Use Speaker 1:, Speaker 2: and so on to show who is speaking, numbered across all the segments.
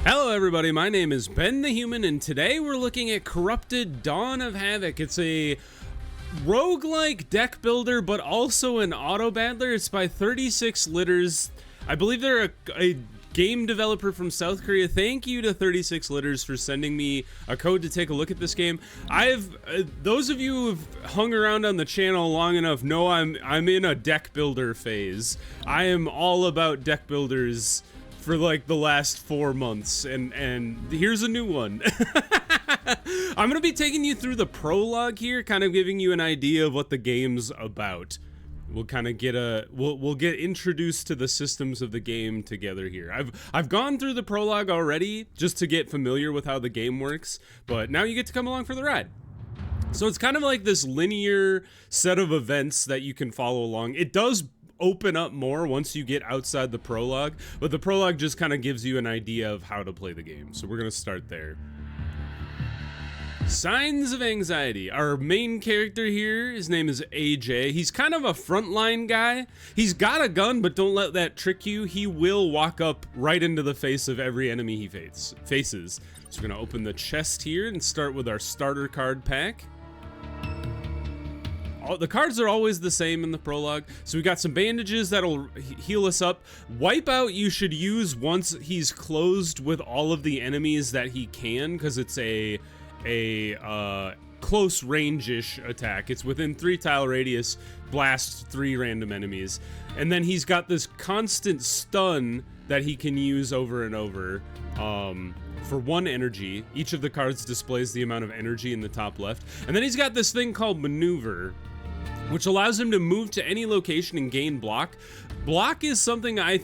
Speaker 1: Hello everybody, my name is Ben the Human, and today we're looking at Corrupted Dawn of Havoc. It's a roguelike deck builder, but also an Autobattler. It's by 36 Litters. I believe they're a game developer from South Korea. Thank you to 36 Litters for sending me a code to take a look at this game. Those of you who've hung around on the channel long enough know I'm in a deck builder phase. I am all about deck builders for like the last 4 months, and here's a new one. I'm gonna be taking you through the prologue here, kind of giving you an idea of what the game's about. We'll kind of get we'll get introduced to the systems of the game together here. I've gone through the prologue already just to get familiar with how the game works, but now you get to come along for the ride. So it's kind of like this linear set of events that you can follow along. It does open up more once you get outside the prologue, but the prologue just kind of gives you an idea of how to play the game. So we're gonna start there. Signs of anxiety. Our main character here, his name is AJ. He's kind of a frontline guy. He's got a gun, but don't let that trick you. He will walk up right into the face of every enemy he faces. So we're gonna open the chest here and start with our starter card pack. The cards are always the same in the prologue. So we got some bandages that'll heal us up. Wipeout you should use once he's closed with all of the enemies that he can, because it's a close range-ish attack. It's within 3 tile radius, blast 3 random enemies. And then he's got this constant stun that he can use over and over. For 1 energy. Each of the cards displays the amount of energy in the top left. And then he's got this thing called Maneuver, which allows him to move to any location and gain block. Block is something I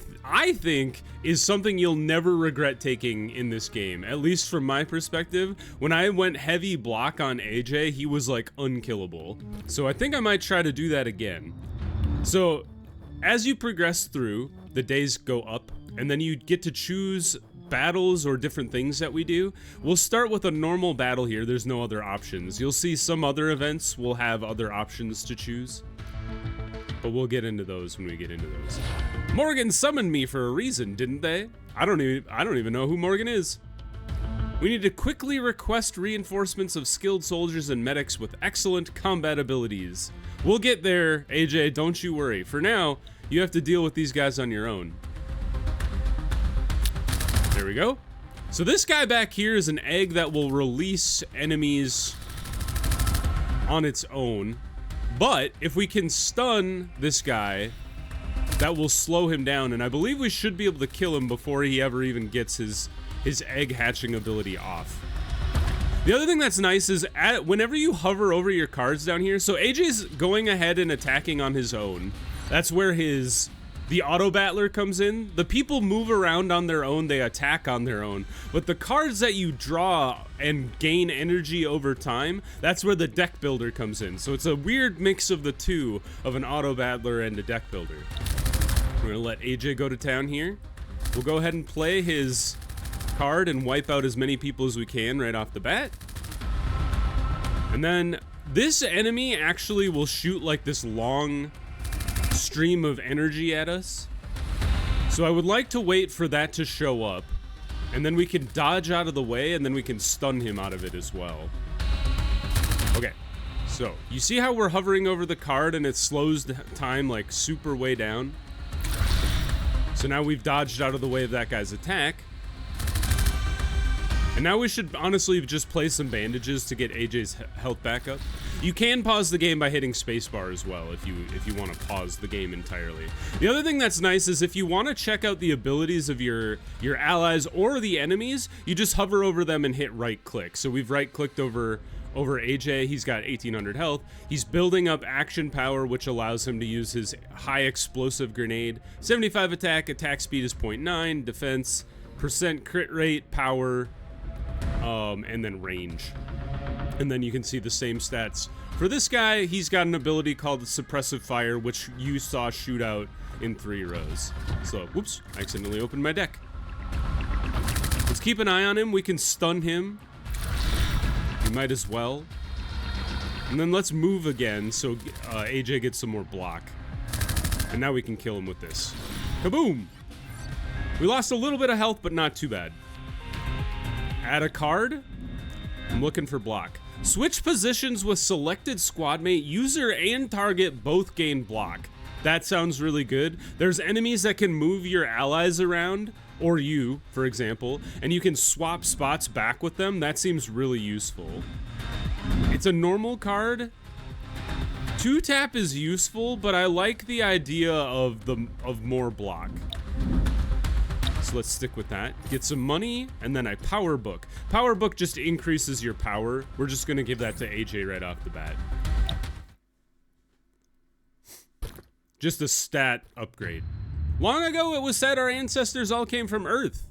Speaker 1: think is something you'll never regret taking in this game, at least from my perspective. When I went heavy block on AJ, he was like unkillable. So I think I might try to do that again. So as you progress through, the days go up, and then you get to choose battles or different things that we do. We'll start with a normal battle here. There's no other options. You'll see some other events will have other options to choose, but we'll get into those when we get into those. Morgan summoned me for a reason, didn't they? I don't even know who Morgan is. We need to quickly request reinforcements of skilled soldiers and medics with excellent combat abilities. We'll get there, AJ, don't you worry. For now, you have to deal with these guys on your own. There we go. So this guy back here is an egg that will release enemies on its own. But if we can stun this guy, that will slow him down. And I believe we should be able to kill him before he ever even gets his egg hatching ability off. The other thing that's nice is whenever you hover over your cards down here, so AJ's going ahead and attacking on his own. That's where the Autobattler comes in. The people move around on their own, they attack on their own. But the cards that you draw and gain energy over time, that's where the deck builder comes in. So it's a weird mix of the two, of an Autobattler and a deck builder. We're gonna let AJ go to town here. We'll go ahead and play his card and wipe out as many people as we can right off the bat. And then this enemy actually will shoot like this long stream of energy at us. So I would like to wait for that to show up, and then we can dodge out of the way, and then we can stun him out of it as well. Okay, so you see how we're hovering over the card and it slows the time like super way down? So now we've dodged out of the way of that guy's attack. And now we should honestly just play some bandages to get AJ's health back up. You can pause the game by hitting spacebar as well if you want to pause the game entirely. The other thing that's nice is if you want to check out the abilities of your allies or the enemies, you just hover over them and hit right click. So we've right clicked over AJ. He's got 1800 health. He's building up action power, which allows him to use his high explosive grenade. 75 attack speed is 0.9, defense, % crit rate, power, and then range. And then you can see the same stats. For this guy, he's got an ability called Suppressive Fire, which you saw shoot out in 3 rows. So, whoops, I accidentally opened my deck. Let's keep an eye on him. We can stun him. We might as well. And then let's move again so AJ gets some more block. And now we can kill him with this. Kaboom! We lost a little bit of health, but not too bad. Add a card. I'm looking for block. Switch positions with selected squad mate. User and target both gain block. That sounds really good. There's enemies that can move your allies around, or you, for example, and you can swap spots back with them. That seems really useful. It's a normal card. 2-tap is useful, but I like the idea of more block. So let's stick with that. Get some money, and then a power book. Power book just increases your power. We're just gonna give that to AJ right off the bat. Just a stat upgrade. Long ago it was said our ancestors all came from Earth.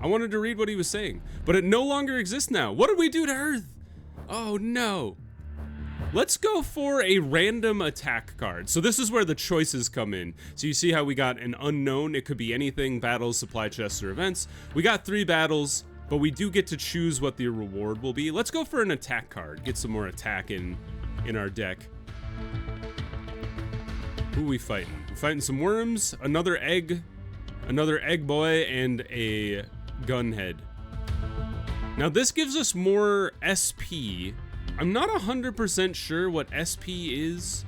Speaker 1: I wanted to read what he was saying, but it no longer exists now. What did we do to Earth? Oh no. Let's go for a random attack card. So this is where the choices come in. So you see how we got an unknown. It could be anything, battles, supply chests, or events. We got 3 battles, but we do get to choose what the reward will be. Let's go for an attack card. Get some more attack in our deck. Who are we fighting? We're fighting some worms, another egg boy, and a gunhead. Now this gives us more SP. I'm not 100% sure what SP is.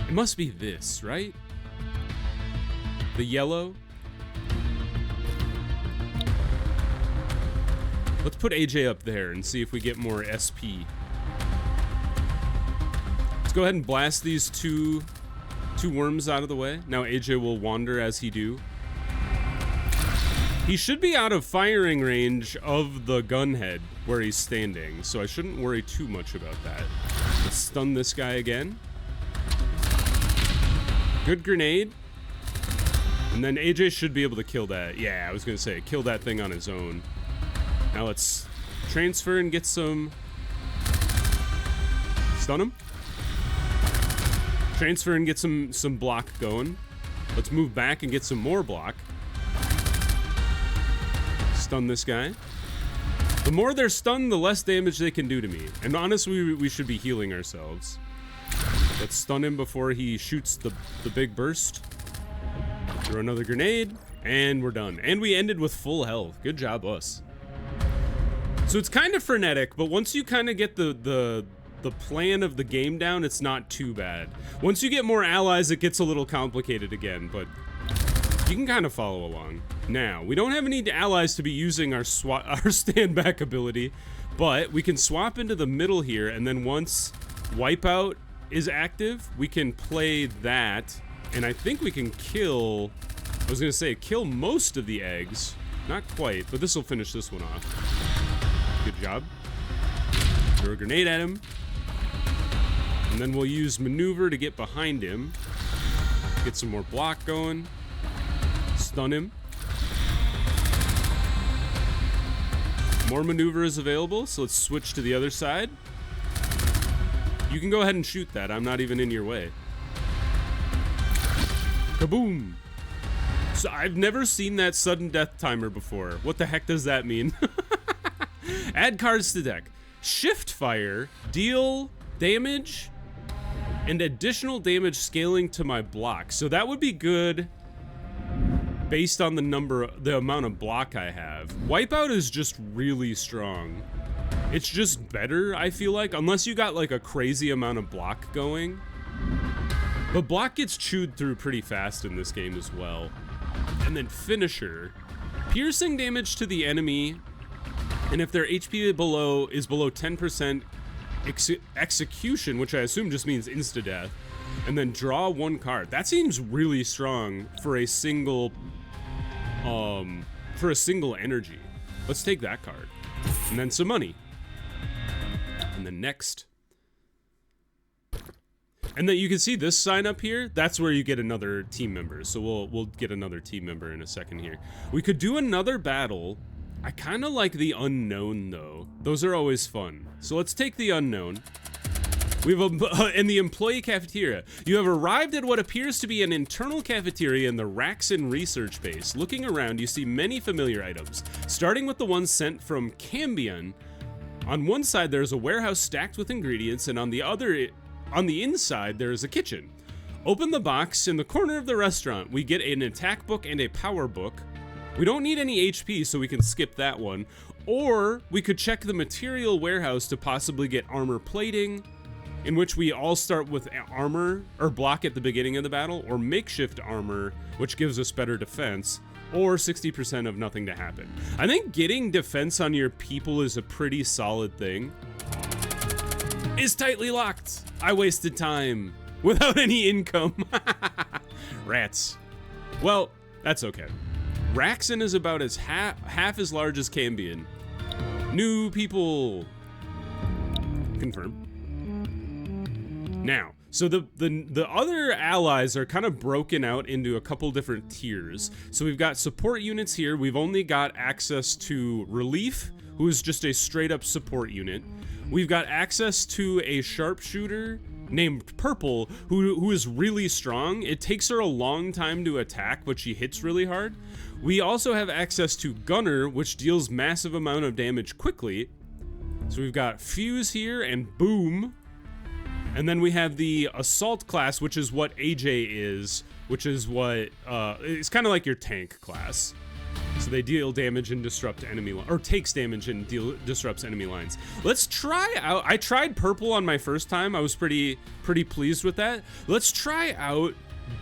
Speaker 1: It must be this, right? The yellow. Let's put AJ up there and see if we get more SP. Let's go ahead and blast these two worms out of the way. Now AJ will wander as he do. He should be out of firing range of the gunhead where he's standing, so I shouldn't worry too much about that. Let's stun this guy again. Good grenade. And then AJ should be able to kill that. Yeah, I was gonna say, kill that thing on his own. Now let's transfer and get some... Stun him. Transfer and get some block going. Let's move back and get some more block. Stun this guy. The more they're stunned, the less damage they can do to me. And honestly, we should be healing ourselves. Let's stun him before he shoots the big burst. Throw another grenade, and we're done. And we ended with full health. Good job, us. So it's kind of frenetic, but once you kind of get the plan of the game down, it's not too bad. Once you get more allies, it gets a little complicated again, but you can kind of follow along. Now, we don't have any allies to be using our stand back ability, but we can swap into the middle here, and then once Wipeout is active, we can play that, and I think we can kill, I was gonna say, kill most of the eggs. Not quite, but this will finish this one off. Good job. Throw a grenade at him. And then we'll use maneuver to get behind him. Get some more block going. Stun him. More maneuver is available, so let's switch to the other side. You can go ahead and shoot that. I'm not even in your way. Kaboom! So I've never seen that sudden death timer before. What the heck does that mean? Add cards to deck. Shift fire, deal damage, and additional damage scaling to my block. So that would be good based on the amount of block I have. Wipeout is just really strong. It's just better, I feel like, unless you got like a crazy amount of block going. But block gets chewed through pretty fast in this game as well. And then finisher, piercing damage to the enemy, and if their HP is below 10% execution, which I assume just means insta-death, and then draw 1 card. That seems really strong for a single energy. Let's take that card. And then some money. And then next. And then you can see this sign up here, that's where you get another team member. So we'll get another team member in a second here. We could do another battle. I kind of like the unknown though. Those are always fun. So let's take the unknown. We have in the employee cafeteria. You have arrived at what appears to be an internal cafeteria in the Raxon research base. Looking around, you see many familiar items, starting with the ones sent from Cambion. On one side, there's a warehouse stacked with ingredients, and on the inside, there is a kitchen. Open the box. In the corner of the restaurant, we get an attack book and a power book. We don't need any HP, so we can skip that one. Or we could check the material warehouse to possibly get armor plating, in which we all start with armor or block at the beginning of the battle, or makeshift armor, which gives us better defense, or 60% of nothing to happen. I think getting defense on your people is a pretty solid thing. Is tightly locked. I wasted time without any income. Rats. Well, that's okay. Raxon is about as half as large as Cambion. New people. Confirm. Now, so the other allies are kind of broken out into a couple different tiers. So we've got support units here. We've only got access to Relief, who is just a straight up support unit. We've got access to a sharpshooter named Purple, who is really strong. It takes her a long time to attack, but she hits really hard. We also have access to Gunner, which deals massive amount of damage quickly. So we've got Fuse here and Boom. And then we have the Assault class, which is what AJ is, which is what, it's kind of like your tank class. So they deal damage and disrupt enemy or takes damage and disrupts enemy lines. Let's try out, I tried Purple on my first time. I was pretty pleased with that. Let's try out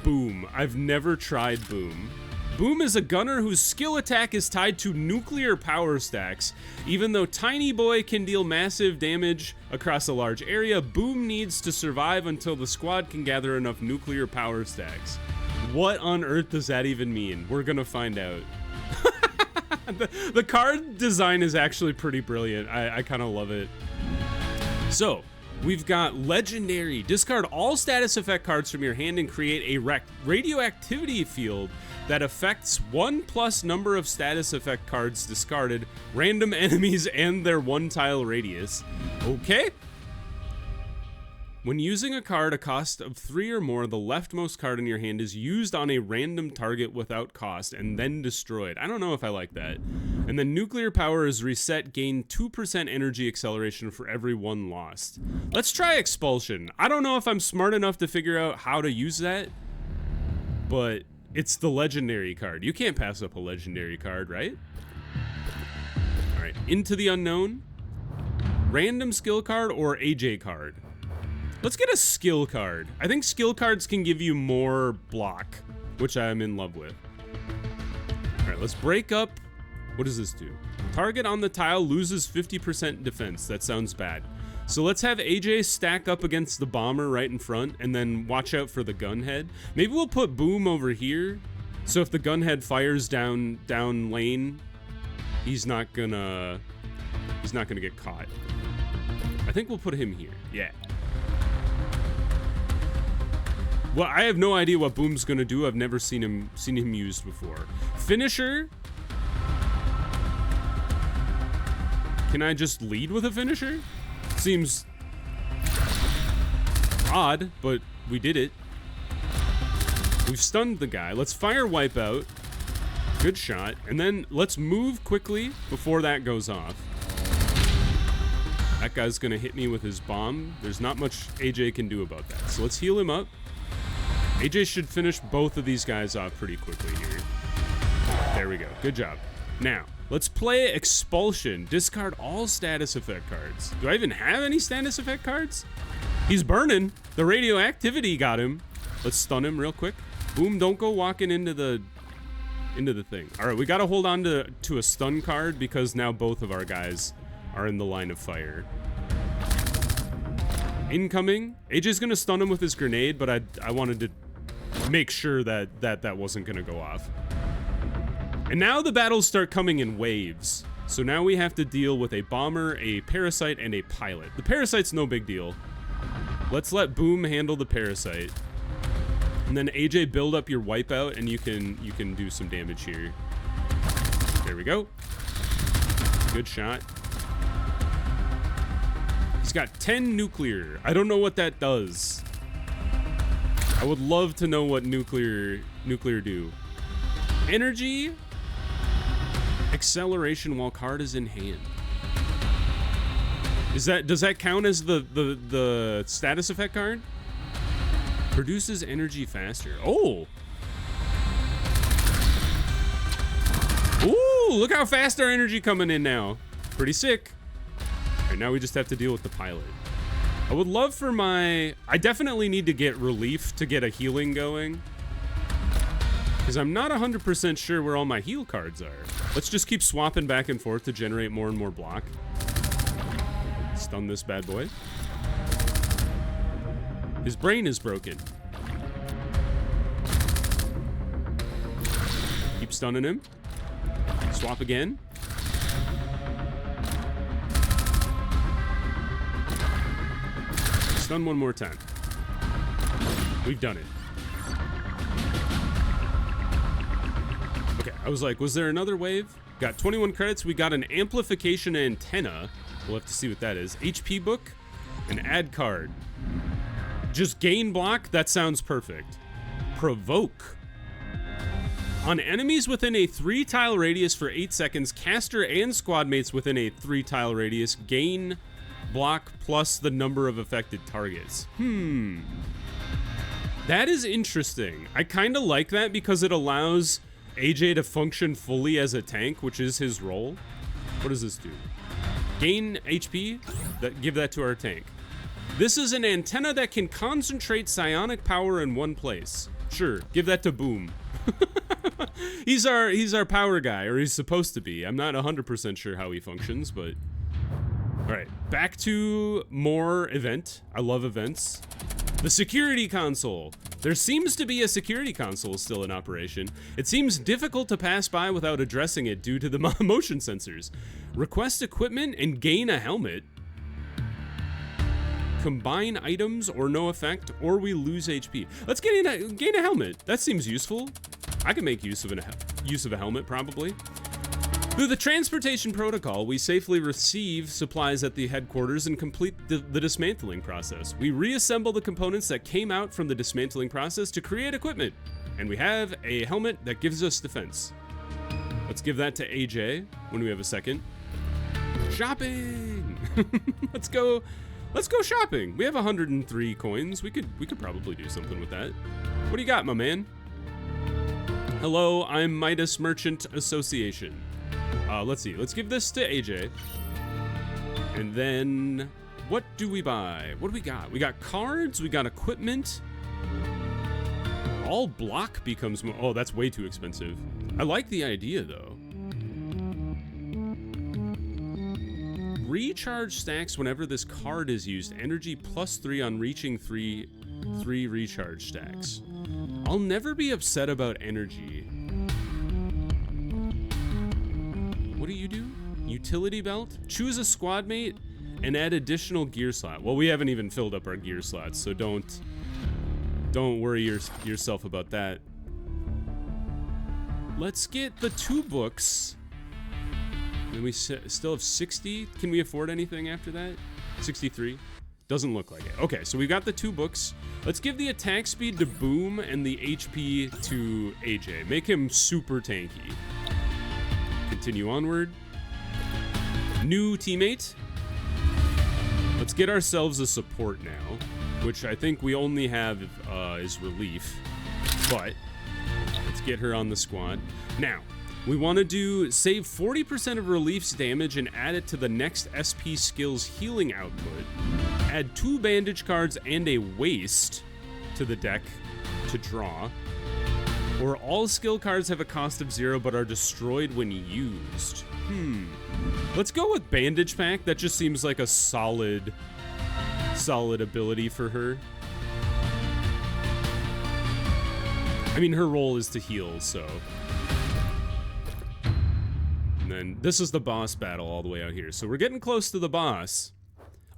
Speaker 1: Boom. I've never tried Boom. Boom is a gunner whose skill attack is tied to nuclear power stacks. Even though Tiny Boy can deal massive damage across a large area, Boom needs to survive until the squad can gather enough nuclear power stacks. What on earth does that even mean? We're gonna find out. The card design is actually pretty brilliant. I kind of love it. So, we've got Legendary. Discard all status effect cards from your hand and create a radioactivity field that affects 1+ number of status effect cards discarded, random enemies, and their 1-tile radius. Okay. When using a card a cost of 3 or more, the leftmost card in your hand is used on a random target without cost and then destroyed. I don't know if I like that. And then nuclear power is reset, gain 2% energy acceleration for every 1 lost. Let's try Expulsion. I don't know if I'm smart enough to figure out how to use that, but it's the legendary card. You can't pass up a legendary card, right? All right, Into the Unknown. Random skill card or AJ card. Let's get a skill card. I think skill cards can give you more block, which I'm in love with. All right, let's break up. What does this do? Target on the tile loses 50% defense. That sounds bad. So let's have AJ stack up against the bomber right in front and then watch out for the gunhead. Maybe we'll put Boom over here. So if the gunhead fires down lane, he's not gonna get caught. I think we'll put him here. Yeah. Well, I have no idea what Boom's gonna do. I've never seen him used before. Finisher. Can I just lead with a finisher? Seems odd, but we did it. We've stunned the guy. Let's fire Wipeout. Good shot. And then let's move quickly before that goes off. That guy's gonna hit me with his bomb. There's not much AJ can do about that. So let's heal him up. AJ should finish both of these guys off pretty quickly here. There we go. Good job. Now, let's play Expulsion. Discard all status effect cards. Do I even have any status effect cards? He's burning. The radioactivity got him. Let's stun him real quick. Boom, don't go walking into the thing. All right, we got to hold on to a stun card because now both of our guys are in the line of fire. Incoming. AJ's going to stun him with his grenade, but I wanted to make sure that wasn't going to go off. And now the battles start coming in waves. So now we have to deal with a bomber, a parasite, and a pilot. The parasite's no big deal. Let's let Boom handle the parasite. And then AJ, build up your Wipeout and you can do some damage here. There we go. Good shot. He's got 10 nuclear. I don't know what that does. I would love to know what nuclear do. Energy. Acceleration while card is in hand. Does that count as the status effect card? Produces energy faster. Oh. look how fast our energy coming in now. Pretty sick. All right, now we just have to deal with the pilot. I would love for my... I definitely need to get relief to get a healing going. Because I'm not 100% sure where all my heal cards are. Let's just keep swapping back and forth to generate more and more block. Stun this bad boy. His brain is broken. Keep stunning him. Swap again. Stun one more time. We've done it. Okay, I was like, was there another wave? Got 21 credits. We got an amplification antenna. We'll have to see what that is. HP book, an H.A.R.D. Just gain block? That sounds perfect. Provoke. On enemies within a 3-tile radius for 8 seconds, caster and squad mates within a 3-tile radius gain block plus the number of affected targets. That is interesting. I kind of like that because it allows AJ to function fully as a tank, which is his role. What does this do? Gain HP? Give that to our tank. This is an antenna that can concentrate psionic power in one place. Sure, give that to Boom. He's our power guy, or he's supposed to be. I'm not 100% sure how he functions, but... Alright, back to more event. I love events. The security console. There seems to be a security console still in operation. It seems difficult to pass by without addressing it due to the motion sensors. Request equipment and gain a helmet. Combine items or no effect, or we lose HP. Let's gain a helmet. That seems useful. I can make use of a helmet, probably. Through the transportation protocol, we safely receive supplies at the headquarters and complete the dismantling process. We reassemble the components that came out from the dismantling process to create equipment. And we have a helmet that gives us defense. Let's give that to AJ when we have a second. Shopping! Let's go shopping. We have 103 coins. We could probably do something with that. What do you got, my man? Hello, I'm Midas Merchant Association. Let's see. Let's give this to AJ. And then, what do we buy? What do we got? We got cards. We got equipment. All block becomes more... Oh, that's way too expensive. I like the idea, though. Recharge stacks whenever this card is used. Energy +3 on reaching three recharge stacks. I'll never be upset about energy. What do you do? Utility belt? Choose a squad mate and add additional gear slot. Well, we haven't even filled up our gear slots, so don't worry yourself about that. Let's get the 2 books. And we still have 60. Can we afford anything after that? 63? Doesn't look like it. Okay, so we got the 2 books. Let's give the attack speed to Boom and the HP to AJ. Make him super tanky. Continue onward. New teammate. Let's get ourselves a support now, which I think we only have is relief. But let's get her on the squad. Now, we want to save 40% of relief's damage and add it to the next SP skill's healing output. Add 2 bandage cards and a waste to the deck to draw. Or all skill cards have a cost of 0 but are destroyed when used. Let's go with bandage pack. That just seems like a solid ability for her. I mean, her role is to heal, so... And then this is the boss battle all the way out here. So we're getting close to the boss.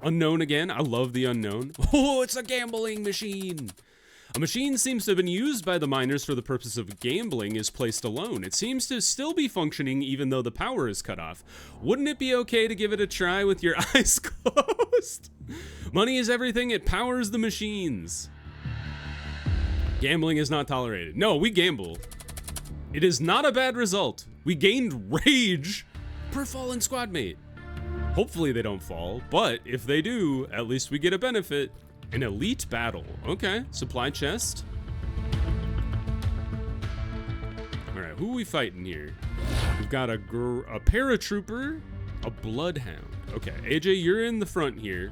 Speaker 1: Unknown again. I love the unknown. Oh, it's a gambling machine. A machine seems to have been used by the miners for the purpose of gambling is placed alone. It seems to still be functioning even though the power is cut off. Wouldn't it be okay to give it a try with your eyes closed? Money is everything. It powers the machines. Gambling is not tolerated. No, we gamble. It is not a bad result. We gained rage per fallen squad mate. Hopefully they don't fall, but if they do, at least we get a benefit. An elite battle. Okay, supply chest. All right, who are we fighting here? We've got a paratrooper, a bloodhound. Okay, AJ, you're in the front here.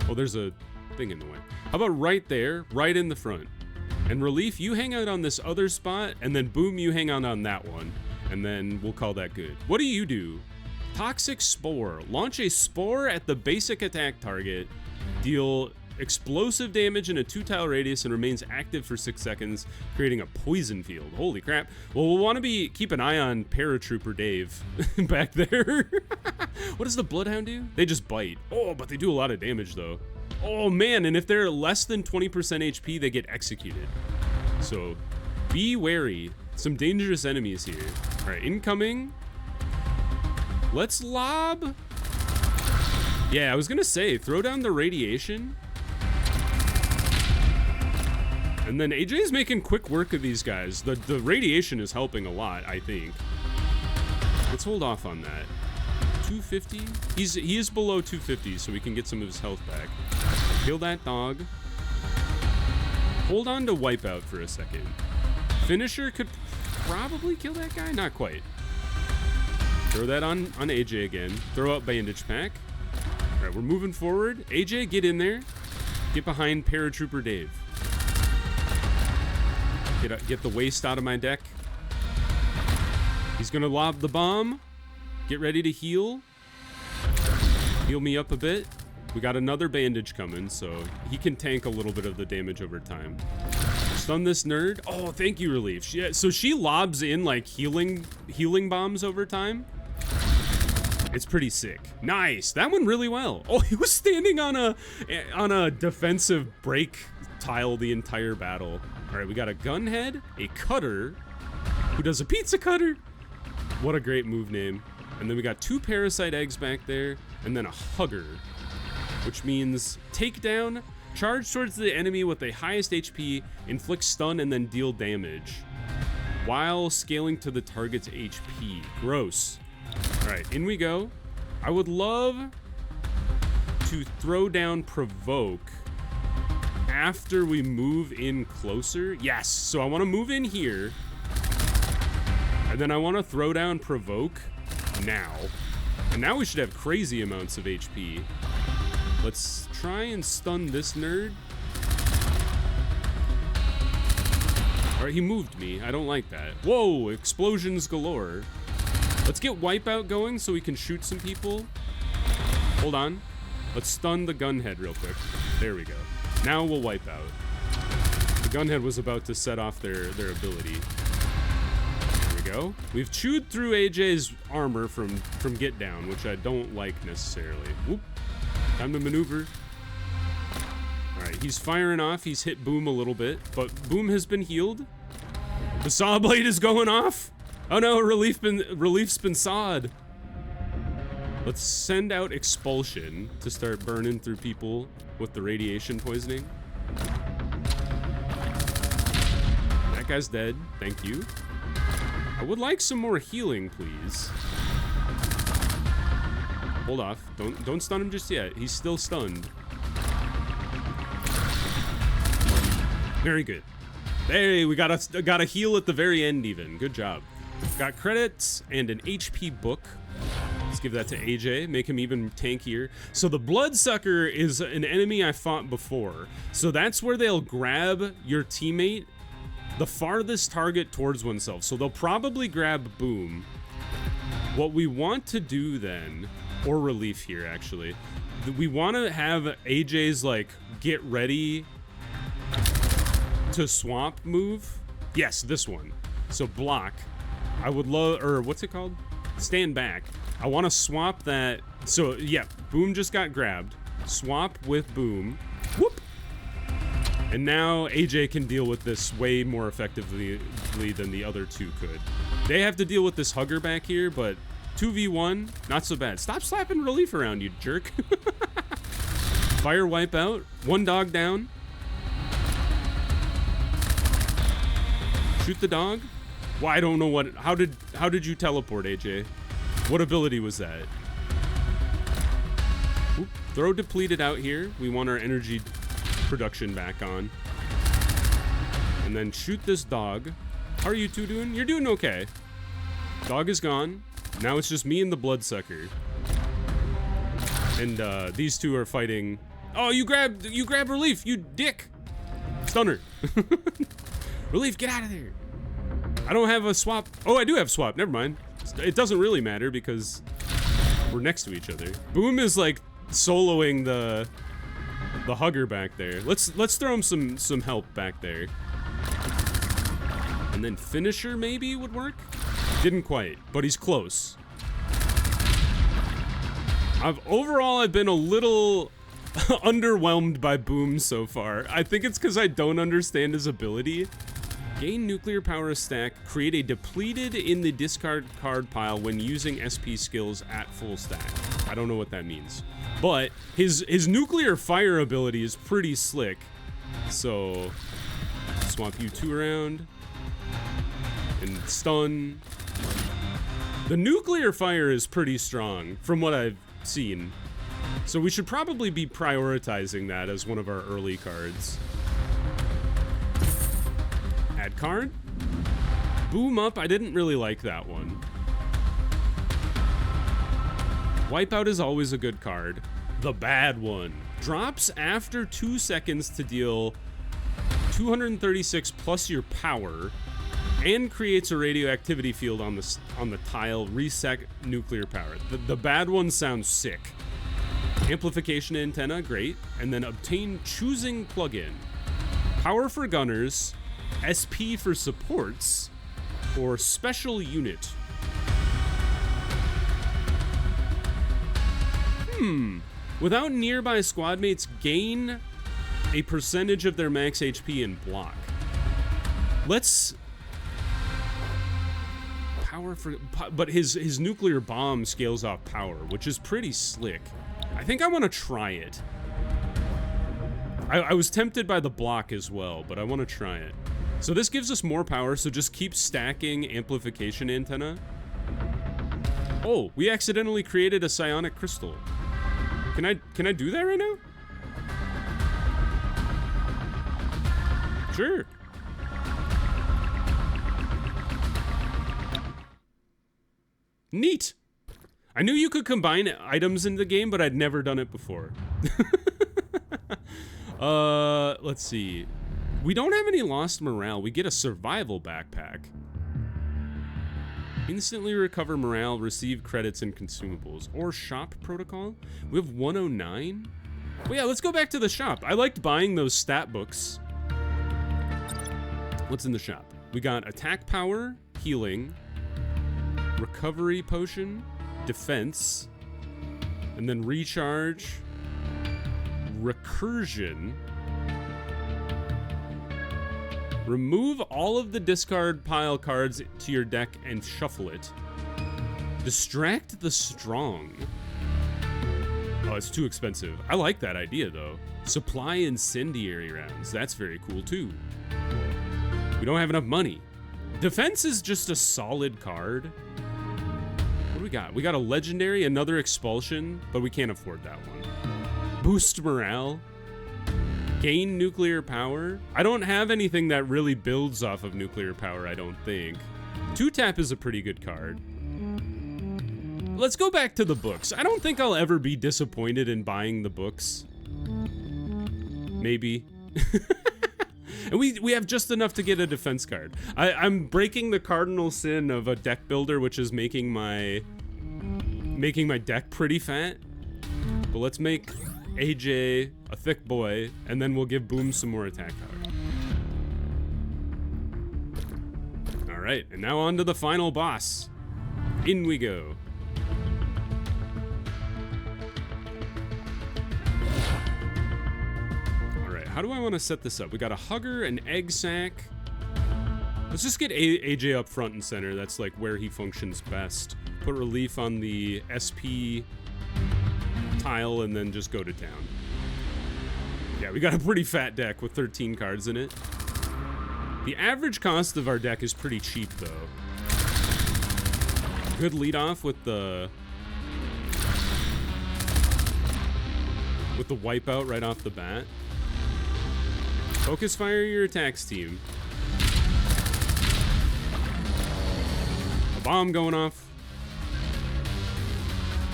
Speaker 1: Oh, there's a thing in the way. How about right there, right in the front? And Relief, you hang out on this other spot, and then Boom, you hang out on that one. And then we'll call that good. What do you do? Toxic Spore. Launch a spore at the basic attack target. Deal explosive damage in a 2-tile radius and remains active for 6 seconds, creating a poison field. Holy crap. Well, we'll want to keep an eye on Paratrooper Dave back there. What does the Bloodhound do? They just bite. Oh, but they do a lot of damage, though. Oh, man, and if they're less than 20% HP, they get executed. So, be wary. Some dangerous enemies here. All right, incoming. Let's lob. Yeah, I was gonna say, throw down the radiation. And then AJ's making quick work of these guys. The radiation is helping a lot, I think. Let's hold off on that. 250? He is below 250, so we can get some of his health back. Kill that dog. Hold on to Wipeout for a second. Finisher could probably kill that guy? Not quite. Throw that on AJ again. Throw out Bandage Pack. All right, we're moving forward. AJ, get in there. Get behind Paratrooper Dave. Get the waste out of my deck. He's gonna lob the bomb. Get ready to heal. Heal me up a bit. We got another bandage coming, so he can tank a little bit of the damage over time. Stun this nerd. Oh, thank you, Relief. So she lobs in like healing bombs over time. It's pretty sick. Nice. That went really well. Oh, he was standing on a defensive break tile the entire battle. All right, we got a gunhead, a cutter, who does a pizza cutter. What a great move name. And then we got 2 parasite eggs back there, and then a hugger, which means takedown, charge towards the enemy with the highest HP, inflict stun, and then deal damage while scaling to the target's HP. Gross. All right, in we go. I would love to throw down Provoke after we move in closer. Yes, so I want to move in here, and then I want to throw down Provoke now. And now we should have crazy amounts of HP. Let's try and stun this nerd. All right, he moved me. I don't like that. Whoa, explosions galore. Let's get Wipeout going so we can shoot some people. Hold on. Let's stun the gunhead real quick. There we go. Now we'll wipe out. The gunhead was about to set off their ability. There we go. We've chewed through AJ's armor from Get Down, which I don't like necessarily. Whoop. Time to maneuver. All right, he's firing off. He's hit Boom a little bit, but Boom has been healed. The saw blade is going off. Oh no, Relief's been sawed. Let's send out Expulsion to start burning through people with the radiation poisoning. That guy's dead. Thank you. I would like some more healing, please. Hold off. Don't stun him just yet. He's still stunned. Very good. Hey, we got a heal at the very end even. Good job. Got credits and an HP book. Let's give that to AJ, make him even tankier. So the Bloodsucker is an enemy I fought before. So that's where they'll grab your teammate the farthest target towards oneself. So they'll probably grab Boom. What we want to do then, or Relief here actually, we want to have AJ's like get ready to swap move. Yes, this one. So block. I would love, or what's it called? Stand back. I want to swap that. So yeah, Boom just got grabbed. Swap with Boom. Whoop. And now AJ can deal with this way more effectively than the other two could. They have to deal with this hugger back here, but 2v1, not so bad. Stop slapping Relief around, you jerk. Fire Wipeout. One dog down. Shoot the dog. Well, I don't know what. How did you teleport, AJ? What ability was that? Oop, throw depleted out here. We want our energy production back on. And then shoot this dog. How are you two doing? You're doing okay. Dog is gone. Now it's just me and the bloodsucker. And these two are fighting. Oh, you grab Relief, you dick. Stunner. Relief, get out of there. I don't have a swap. Oh, I do have swap. Never mind. It doesn't really matter because we're next to each other. Boom is like soloing the hugger back there. Let's throw him some help back there. And then finisher maybe would work. Didn't quite, but he's close. Overall I've been a little underwhelmed by Boom so far. I think it's because I don't understand his ability. Gain nuclear power stack. Create a depleted in the discard card pile when using SP skills at full stack. I don't know what that means. But his nuclear fire ability is pretty slick. So swap you two around. And stun. The nuclear fire is pretty strong from what I've seen. So we should probably be prioritizing that as one of our early cards. Add card. Boom up. I didn't really like that one. Wipeout is always a good card. The bad one. Drops after 2 seconds to deal 236 plus your power and creates a radioactivity field on the tile. Reset nuclear power. The bad one sounds sick. Amplification antenna, great. And then obtain choosing plugin. Power for gunners, SP for supports, or special unit. Without nearby squad mates, gain a percentage of their max HP and block. Let's power for, but his nuclear bomb scales off power, which is pretty slick. I think I want to try it. I was tempted by the block as well, but I want to try it. So this gives us more power, so just keep stacking amplification antenna. Oh, we accidentally created a psionic crystal. Can I do that right now? Sure. Neat. I knew you could combine items in the game, but I'd never done it before. Let's see. We don't have any lost morale. We get a survival backpack. Instantly recover morale, receive credits and consumables. Or shop protocol. We have 109. Well, yeah, let's go back to the shop. I liked buying those stat books. What's in the shop? We got attack power, healing, recovery potion, defense, and then recharge, recursion. Remove all of the discard pile cards to your deck and shuffle it. Distract the strong. Oh, it's too expensive. I like that idea though. Supply incendiary rounds. That's very cool too. We don't have enough money. Defense is just a solid card. What do we got? We got a legendary, another expulsion, but we can't afford that one. Boost morale. Gain nuclear power. I don't have anything that really builds off of nuclear power, I don't think. 2-tap is a pretty good card. Let's go back to the books. I don't think I'll ever be disappointed in buying the books. Maybe. And we have just enough to get a defense card. I'm breaking the cardinal sin of a deck builder, which is making my deck pretty fat. But let's make AJ a thick boy, and then we'll give Boom some more attack power. All right, and now on to the final boss. In we go. All right, how do I want to set this up? We got a hugger, an egg sack. Let's just get AJ up front and center. That's like where he functions best. Put relief on the SP tile and then just go to town. Yeah, we got a pretty fat deck with 13 cards in it. The average cost of our deck is pretty cheap though. Good lead off with the wipeout right off the bat. Focus fire your attacks team. A bomb going off.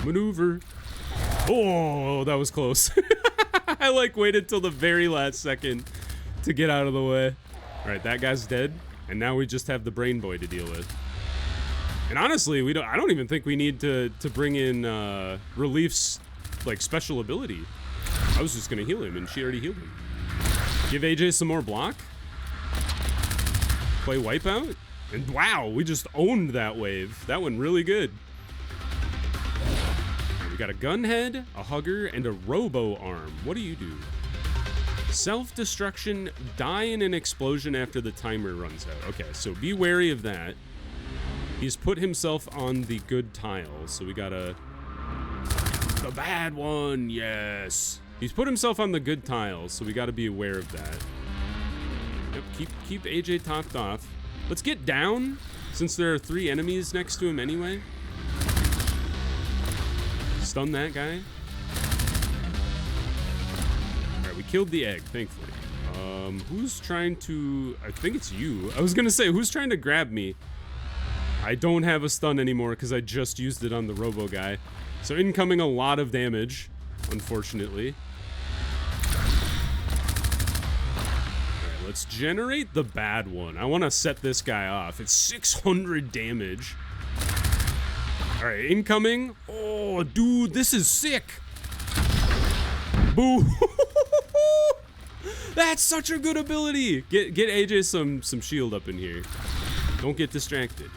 Speaker 1: Maneuver. Oh, that was close. I like waited till the very last second to get out of the way. All right, that guy's dead, and now we just have the brain boy to deal with. And honestly, I don't even think we need to bring in Relief's like special ability. I was just gonna heal him, and she already healed him. Give AJ some more block. Play Wipeout, and wow, we just owned that wave. That went really good. We got a gunhead, a hugger, and a robo arm. What do you do? Self-destruction, die in an explosion after the timer runs out. Okay, so be wary of that. He's put himself on the good tile, so we gotta... The bad one, yes! He's put himself on the good tile, so we gotta be aware of that. Yep, keep AJ topped off. Let's get down, since there are 3 enemies next to him anyway. Stun that guy. Alright, we killed the egg, thankfully. Who's trying to... I think it's you. I was gonna say, who's trying to grab me? I don't have a stun anymore because I just used it on the robo guy. So incoming a lot of damage, unfortunately. Alright, let's generate the bad one. I want to set this guy off. It's 600 damage. Alright, incoming. Oh, dude, this is sick. Boo. That's such a good ability. Get AJ some shield up in here. Don't get distracted.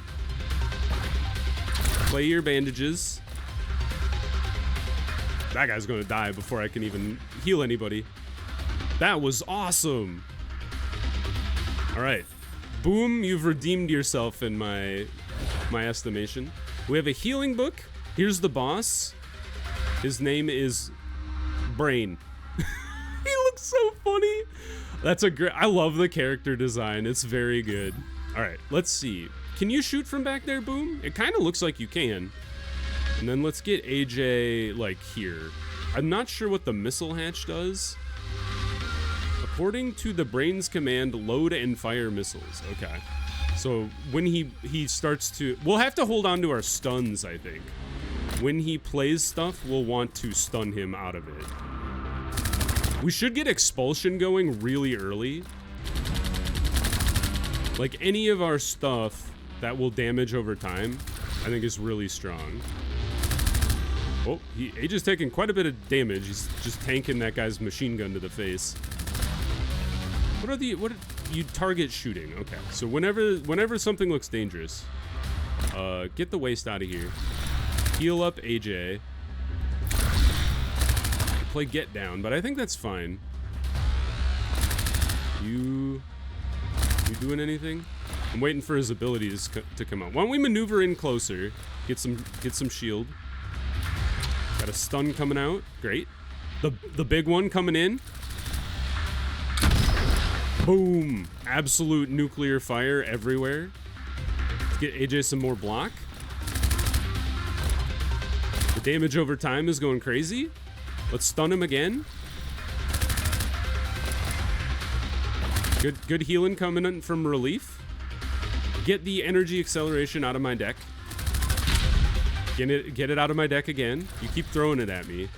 Speaker 1: Play your bandages. That guy's gonna die before I can even heal anybody. That was awesome. All right, boom, you've redeemed yourself in my estimation. We have a healing book. Here's the boss. His name is Brain. He looks so funny. That's a great, I love the character design. It's very good. All right, let's see. Can you shoot from back there, Boom? It kind of looks like you can. And then let's get AJ, like, here. I'm not sure what the missile hatch does. According to the Brain's command, load and fire missiles. Okay. So when he starts to... We'll have to hold on to our stuns, I think. When he plays stuff, we'll want to stun him out of it. We should get expulsion going really early. Like, any of our stuff that will damage over time, I think is really strong. Oh, AJ's taking quite a bit of damage. He's just tanking that guy's machine gun to the face. What are you target shooting? Okay, so whenever something looks dangerous, get the waste out of here. Heal up AJ. Play get down, but I think that's fine. You doing anything? I'm waiting for his abilities to come out. Why don't we maneuver in closer? Get some shield. Got a stun coming out. Great. The big one coming in. Boom. Absolute nuclear fire everywhere. Let's get AJ some more block. The damage over time is going crazy. Let's stun him again. Good healing coming in from Relief. Get the energy acceleration out of my deck. Get it out of my deck again. You keep throwing it at me.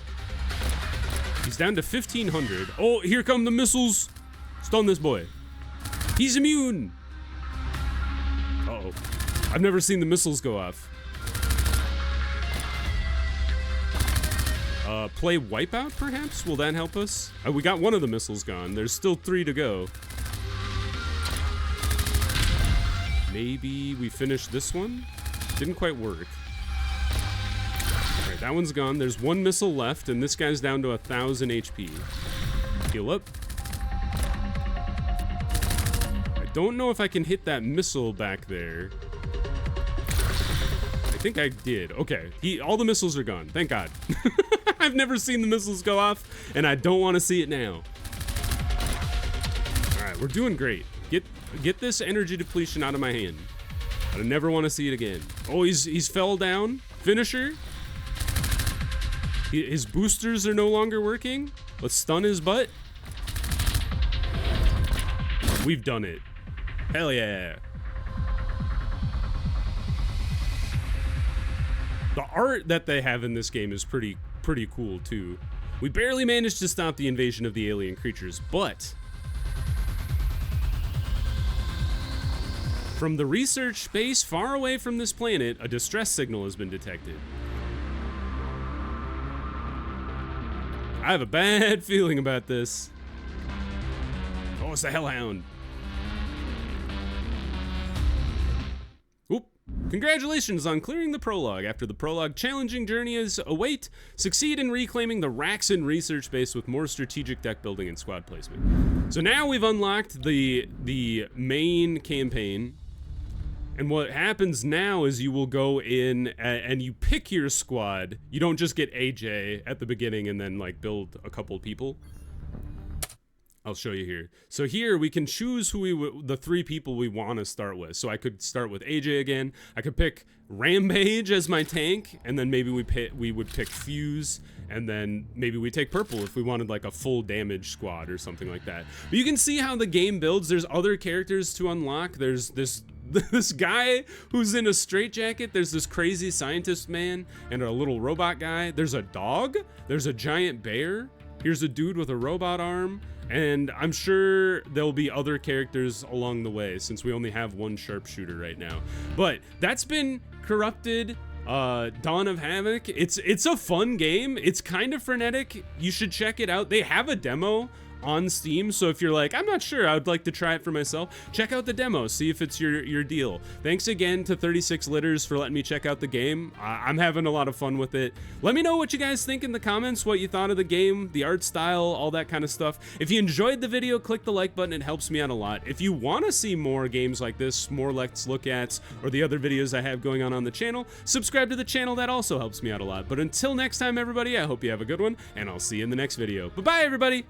Speaker 1: He's down to 1,500. Oh, here come the missiles. Stun this boy. He's immune. Uh-oh. I've never seen the missiles go off. Play Wipeout, perhaps? Will that help us? We got one of the missiles gone. There's still 3 to go. Maybe we finish this one? Didn't quite work. Alright, that one's gone. There's 1 missile left, and this guy's down to 1,000 HP. Heal up. I don't know if I can hit that missile back there. I think I did. Okay, all the missiles are gone. Thank God. I've never seen the missiles go off, and I don't want to see it now. Alright, we're doing great. Get this energy depletion out of my hand. I never want to see it again. Oh, he's fell down. Finisher. His boosters are no longer working. Let's stun his butt. We've done it. Hell yeah. The art that they have in this game is pretty cool too. We barely managed to stop the invasion of the alien creatures, but from the research base far away from this planet, a distress signal has been detected. I have a bad feeling about this. Oh, it's the Hellhound. Oop. Congratulations on clearing the prologue. After the prologue, challenging journeys await. Succeed in reclaiming the Raxon research base with more strategic deck building and squad placement. So now we've unlocked the main campaign. And what happens now is you will go in and you pick your squad. You don't just get AJ at the beginning and then like build a couple people. I'll show you here. So here we can choose who the 3 people we want to start with. So I could start with AJ again. I could pick Rampage as my tank, and then maybe we would pick Fuse, and then maybe we take Purple if we wanted like a full damage squad or something like that. But you can see how the game builds. There's other characters to unlock. There's this guy who's in a straitjacket. There's this crazy scientist man and a little robot guy. There's a dog. There's a giant bear. Here's a dude with a robot arm. And I'm sure there'll be other characters along the way since we only have one sharpshooter right now. But that's been Corrupted, Dawn of Havoc. It's a fun game. It's kind of frenetic. You should check it out. They have a demo on Steam, so if you're like, I'm not sure, I would like to try it for myself, check out the demo, see if it's your deal. Thanks again to 36 Litters for letting me check out the game. I'm having a lot of fun with it. Let me know what you guys think in the comments, what you thought of the game, the art style, all that kind of stuff. If you enjoyed the video, click the like button, it helps me out a lot. If you want to see more games like this, more Let's Look Ats, or the other videos I have going on the channel, subscribe to the channel, that also helps me out a lot. But until next time, everybody, I hope you have a good one, and I'll see you in the next video. Bye-bye, everybody!